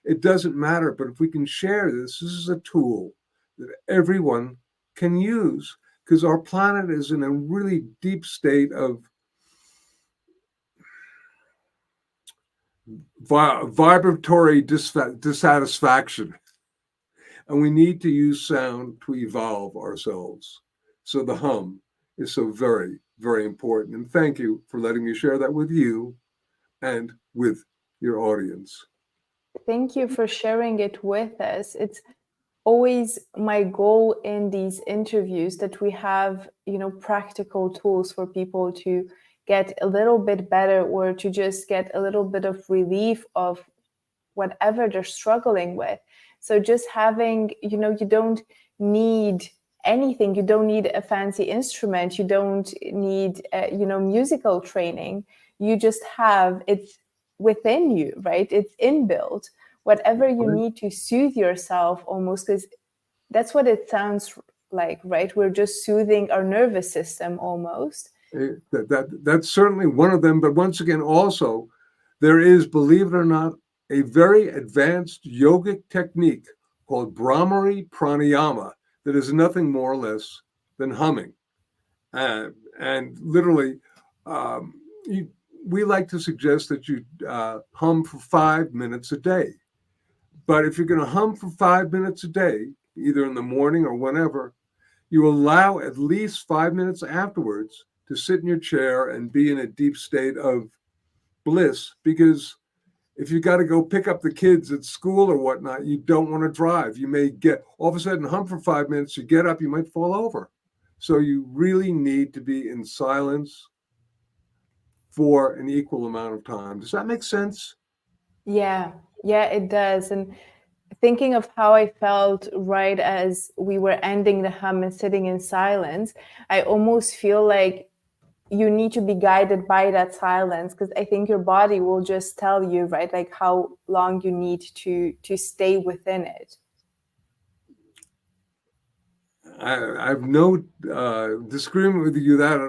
it doesn't matter. But if we can share this is a tool that everyone can use, because our planet is in a really deep state of vibratory dissatisfaction. And we need to use sound to evolve ourselves. So the hum is so very, very important. And thank you for letting me share that with you and with your audience. Thank you for sharing it with us. It's always my goal in these interviews that we have, you know, practical tools for people to get a little bit better or to just get a little bit of relief of whatever they're struggling with. So just having, you know, you don't need anything. You don't need a fancy instrument. You don't need, you know, musical training. You just have, it's within you, right? It's inbuilt. Whatever you need to soothe yourself almost, because that's what it sounds like, right? We're just soothing our nervous system almost. That's certainly one of them. But once again, also, there is, believe it or not, a very advanced yogic technique called Brahmari Pranayama that is nothing more or less than humming. And literally, um, we like to suggest that you hum for 5 minutes a day. But if you're going to hum for 5 minutes a day, either in the morning or whenever, you allow at least 5 minutes afterwards to sit in your chair and be in a deep state of bliss. Because if you got to go pick up the kids at school or whatnot, you don't want to drive. You may get all of a sudden hum for 5 minutes, you get up, you might fall over. So you really need to be in silence for an equal amount of time. Does that make sense? Yeah, it does. And thinking of how I felt right as we were ending the hum and sitting in silence, I almost feel like you need to be guided by that silence, because I think your body will just tell you, right, like how long you need to stay within it. I have no disagreement with you that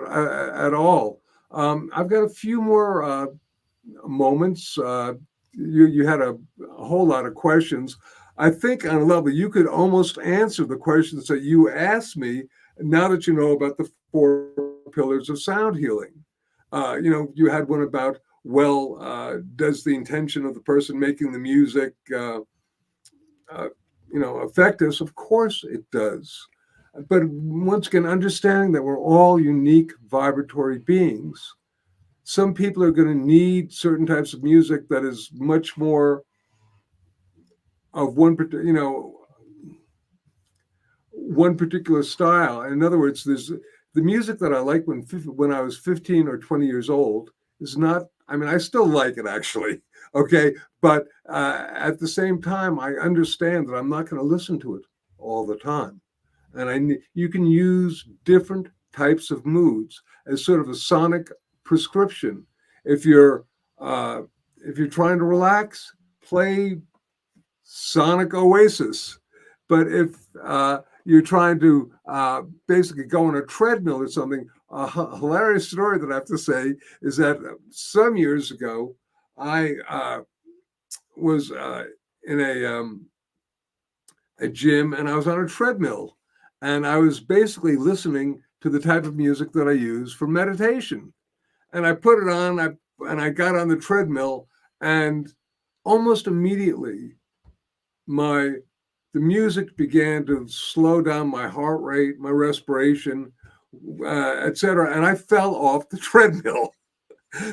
at all. I've got a few more moments. You had a whole lot of questions. I think on a level you could almost answer the questions that you asked me now that you know about the 4 pillars of sound healing. You had one about, well, does the intention of the person making the music, affect us? Of course it does. But once again, understanding that we're all unique vibratory beings. Some people are going to need certain types of music that is much more of one particular style. In other words, there's the music that I like when I was 15 or 20 years old is not. I mean, I still like it actually. Okay, but at the same time, I understand that I'm not going to listen to it all the time, and you can use different types of moods as sort of a sonic prescription. If you're uh, if you're trying to relax, play Sonic Oasis. But if you're trying to basically go on a treadmill or something, a hilarious story that I have to say is that some years ago, I was in a gym and I was on a treadmill. And I was basically listening to the type of music that I use for meditation. And I put it on, and I got on the treadmill, and almost immediately, the music began to slow down my heart rate, my respiration, etc., and I fell off the treadmill.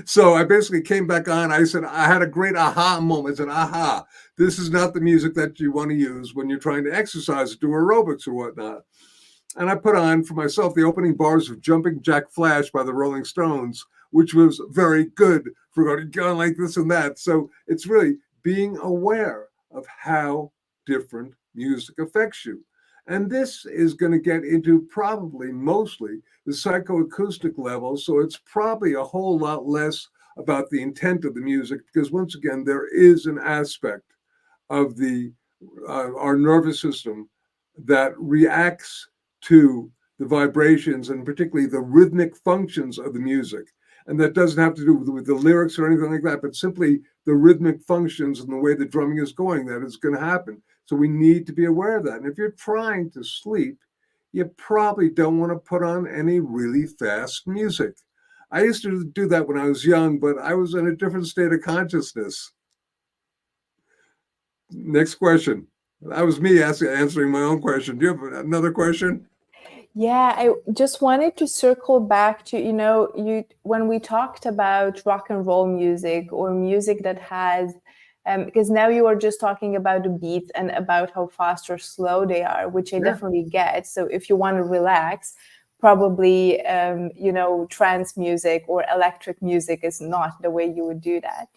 So I basically came back on. I said, I had a great aha moment. I said, aha, this is not the music that you want to use when you're trying to exercise, do aerobics or whatnot. And I put on for myself the opening bars of Jumping Jack Flash by the Rolling Stones, which was very good for going like this and that. So it's really being aware of how different music affects you. And this is going to get into probably mostly the psychoacoustic level. So it's probably a whole lot less about the intent of the music, because once again, there is an aspect of our nervous system that reacts to the vibrations and particularly the rhythmic functions of the music. And that doesn't have to do with the lyrics or anything like that, but simply the rhythmic functions and the way the drumming is going, that is going to happen. So we need to be aware of that. And if you're trying to sleep, you probably don't want to put on any really fast music. I used to do that when I was young, but I was in a different state of consciousness. Next question. That was me answering my own question. Do you have another question? Yeah, I just wanted to circle back to, when we talked about rock and roll music or music that has, because now you are just talking about the beats and about how fast or slow they are, which I definitely get. So if you want to relax, probably, trance music or electric music is not the way you would do that.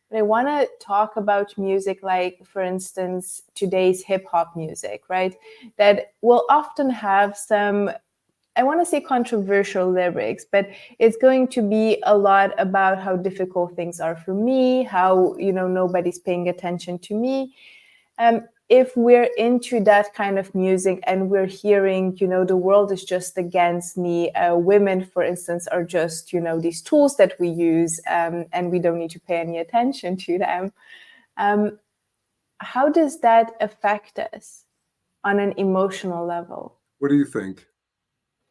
But I want to talk about music like, for instance, today's hip hop music, right? That will often have some, I want to say controversial lyrics, but it's going to be a lot about how difficult things are for me, how, nobody's paying attention to me. If we're into that kind of music and we're hearing, the world is just against me, women, for instance, are just, these tools that we use, and we don't need to pay any attention to them. How does that affect us on an emotional level? What do you think?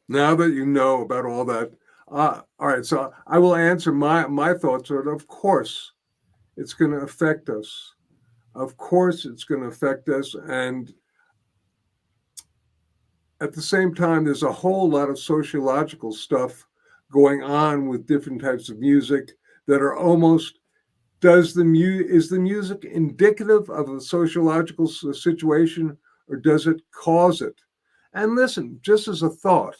Now that you know about all that, all right, so I will answer my thoughts are, of course, it's going to affect us. Of course, it's going to affect us. And at the same time, there's a whole lot of sociological stuff going on with different types of music that are almost, is the music indicative of a sociological situation, or does it cause it? And listen, just as a thought,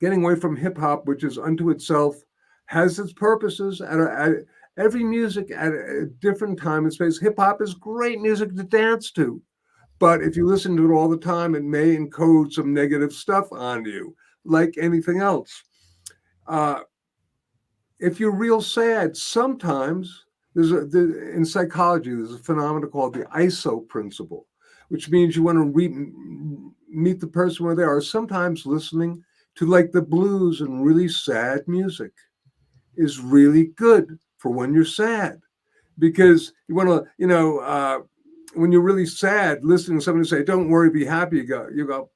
getting away from hip hop, which is unto itself, has its purposes. Every music at a different time and space. Hip hop is great music to dance to, but if you listen to it all the time, it may encode some negative stuff on you, like anything else. If you're real sad, sometimes in psychology, there's a phenomenon called the ISO principle, which means you want to meet the person where they are. Sometimes listening to like the blues and really sad music is really good for when you're sad, because you want to, when you're really sad, listening to somebody say, "Don't worry, be happy," you go,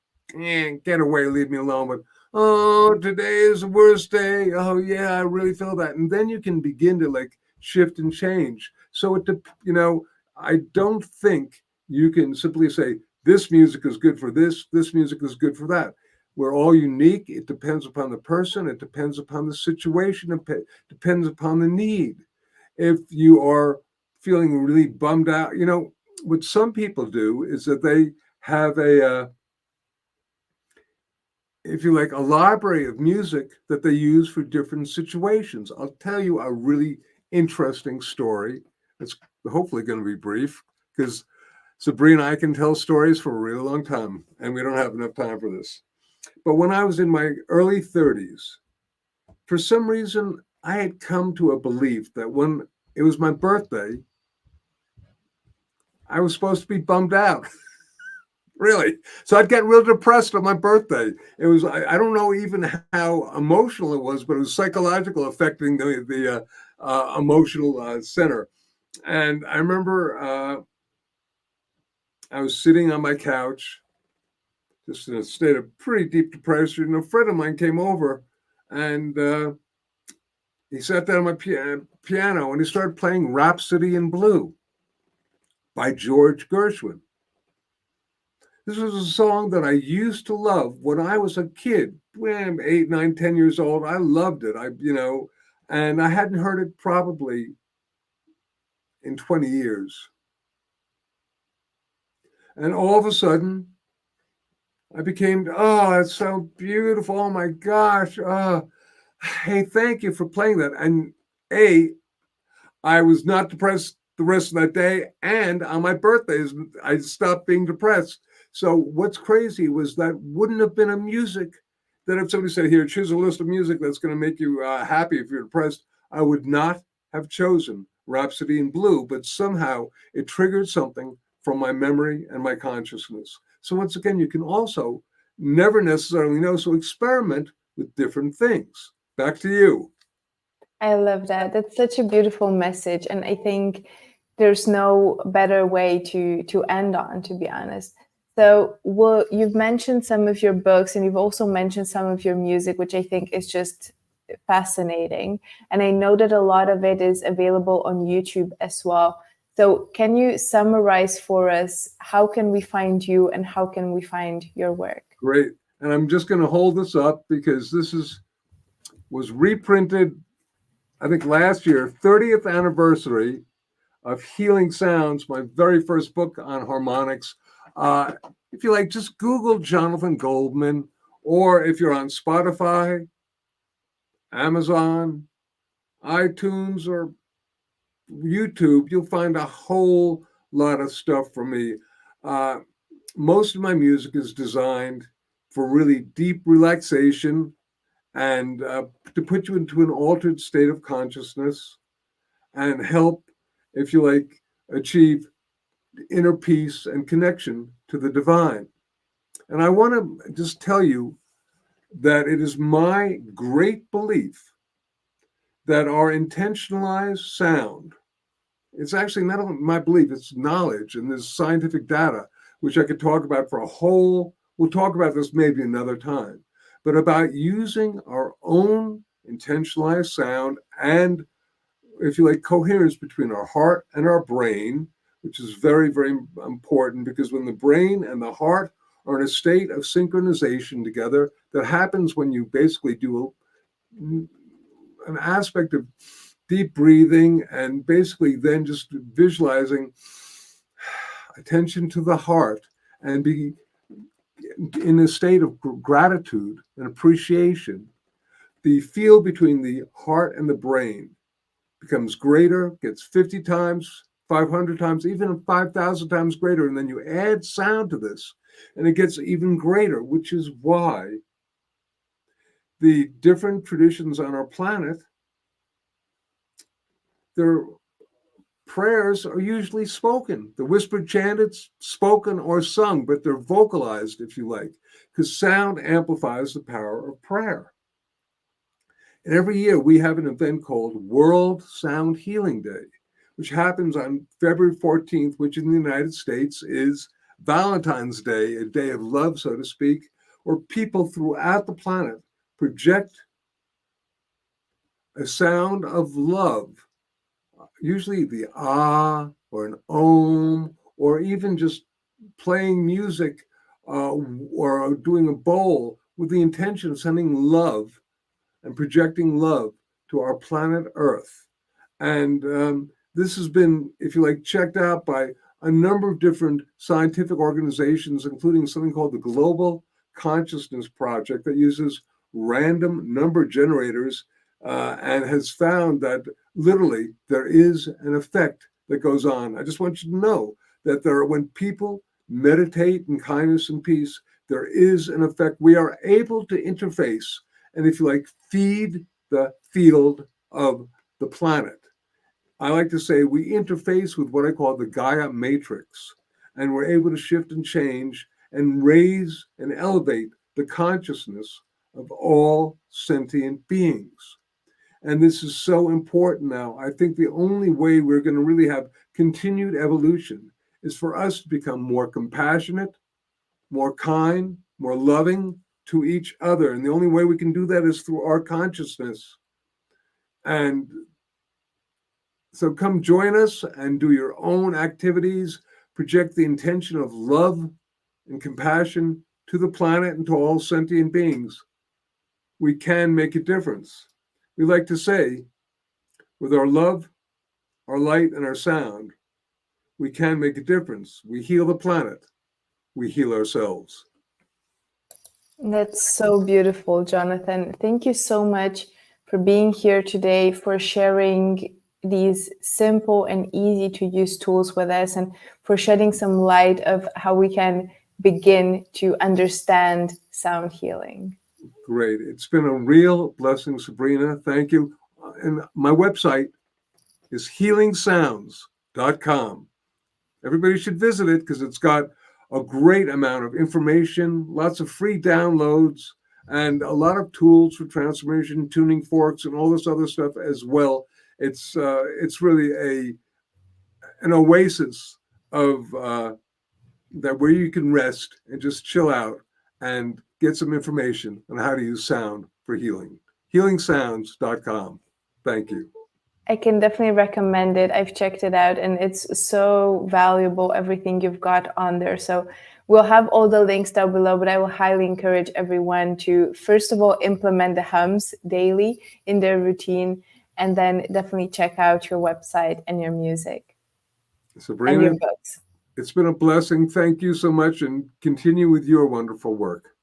get away, leave me alone. But, "Oh, today is the worst day. Oh yeah, I really feel that." And then you can begin to like shift and change. So I don't think you can simply say this music is good for this music is good for that. We're all unique. It depends upon the person. It depends upon the situation. It depends upon the need. If you are feeling really bummed out, what some people do is that they have if you like, a library of music that they use for different situations. I'll tell you a really interesting story. It's hopefully going to be brief, because Sabrina and I can tell stories for a really long time, and we don't have enough time for this. But when I was in my early 30s, for some reason, I had come to a belief that when it was my birthday, I was supposed to be bummed out. Really. So I'd get real depressed on my birthday. It was, I don't know even how emotional it was, but it was psychological, affecting the emotional center. And I remember I was sitting on my couch, just in a state of pretty deep depression. And a friend of mine came over, and he sat down at my piano and he started playing Rhapsody in Blue by George Gershwin. This was a song that I used to love when I was a kid, when I'm 8, 9, 10 years old. I loved it. And I hadn't heard it probably in 20 years. And all of a sudden, I became, "Oh, it's so beautiful. Oh my gosh. Hey, thank you for playing that." And I was not depressed the rest of that day. And on my birthdays, I stopped being depressed. So what's crazy was that wouldn't have been a music that if somebody said, "Here, choose a list of music that's going to make you happy if you're depressed," I would not have chosen Rhapsody in Blue. But somehow it triggered something from my memory and my consciousness. So once again, you can also never necessarily know. So experiment with different things. Back to you. I love that. That's such a beautiful message. And I think there's no better way to end on, to be honest. So, well, you've mentioned some of your books, and you've also mentioned some of your music, which I think is just fascinating. And I know that a lot of it is available on YouTube as well. So can you summarize for us, how can we find you and how can we find your work? Great. And I'm just going to hold this up because this was reprinted, I think last year, 30th anniversary of Healing Sounds, my very first book on harmonics. If you like, just Google Jonathan Goldman, or if you're on Spotify, Amazon, iTunes, or YouTube, you'll find a whole lot of stuff from me. Most of my music is designed for really deep relaxation and to put you into an altered state of consciousness and help, if you like, achieve inner peace and connection to the divine. And I want to just tell you that it is my great belief that our intentionalized sound, it's actually not only my belief, it's knowledge, and there's scientific data, which I could talk about we'll talk about this maybe another time, but about using our own intentionalized sound and, if you like, coherence between our heart and our brain, which is very, very important, because when the brain and the heart are in a state of synchronization together, that happens when you basically do an aspect of deep breathing and basically then just visualizing attention to the heart and be in a state of gratitude and appreciation. The field between the heart and the brain becomes greater, gets 50 times, 500 times, even 5,000 times greater. And then you add sound to this, and it gets even greater, which is why the different traditions on our planet, they're prayers are usually spoken. The whispered chant, it's spoken or sung, but they're vocalized, if you like, because sound amplifies the power of prayer. And every year we have an event called World Sound Healing Day, which happens on February 14th, which in the United States is Valentine's Day, a day of love, so to speak, where people throughout the planet project a sound of love, usually the ah or an om, or even just playing music or doing a bowl with the intention of sending love and projecting love to our planet Earth. And this has been, if you like, checked out by a number of different scientific organizations, including something called the Global Consciousness Project that uses random number generators and has found that literally there is an effect that goes on. I just want you to know that when people meditate in kindness and peace, there is an effect. We are able to interface and, if you like, feed the field of the planet. I like to say we interface with what I call the Gaia matrix, and we're able to shift and change and raise and elevate the consciousness of all sentient beings. And this is so important now. I think the only way we're going to really have continued evolution is for us to become more compassionate, more kind, more loving to each other. And the only way we can do that is through our consciousness. And so come join us and do your own activities, project the intention of love and compassion to the planet and to all sentient beings. We can make a difference. We like to say, with our love, our light, and our sound, we can make a difference. We heal the planet. We heal ourselves. That's so beautiful, Jonathan. Thank you so much for being here today, for sharing these simple and easy to use tools with us, and for shedding some light of how we can begin to understand sound healing. Great. It's been a real blessing, Sabrina. Thank you. And my website is healingsounds.com. Everybody should visit it because it's got a great amount of information, lots of free downloads, and a lot of tools for transformation, tuning forks, and all this other stuff as well. It's really an oasis of that where you can rest and just chill out and get some information on how to use sound for healing. Healingsounds.com. Thank you. I can definitely recommend it. I've checked it out and it's so valuable, everything you've got on there. So we'll have all the links down below, but I will highly encourage everyone to, first of all, implement the hums daily in their routine, and then definitely check out your website and your music. Sabrina, and your books. It's been a blessing. Thank you so much, and continue with your wonderful work.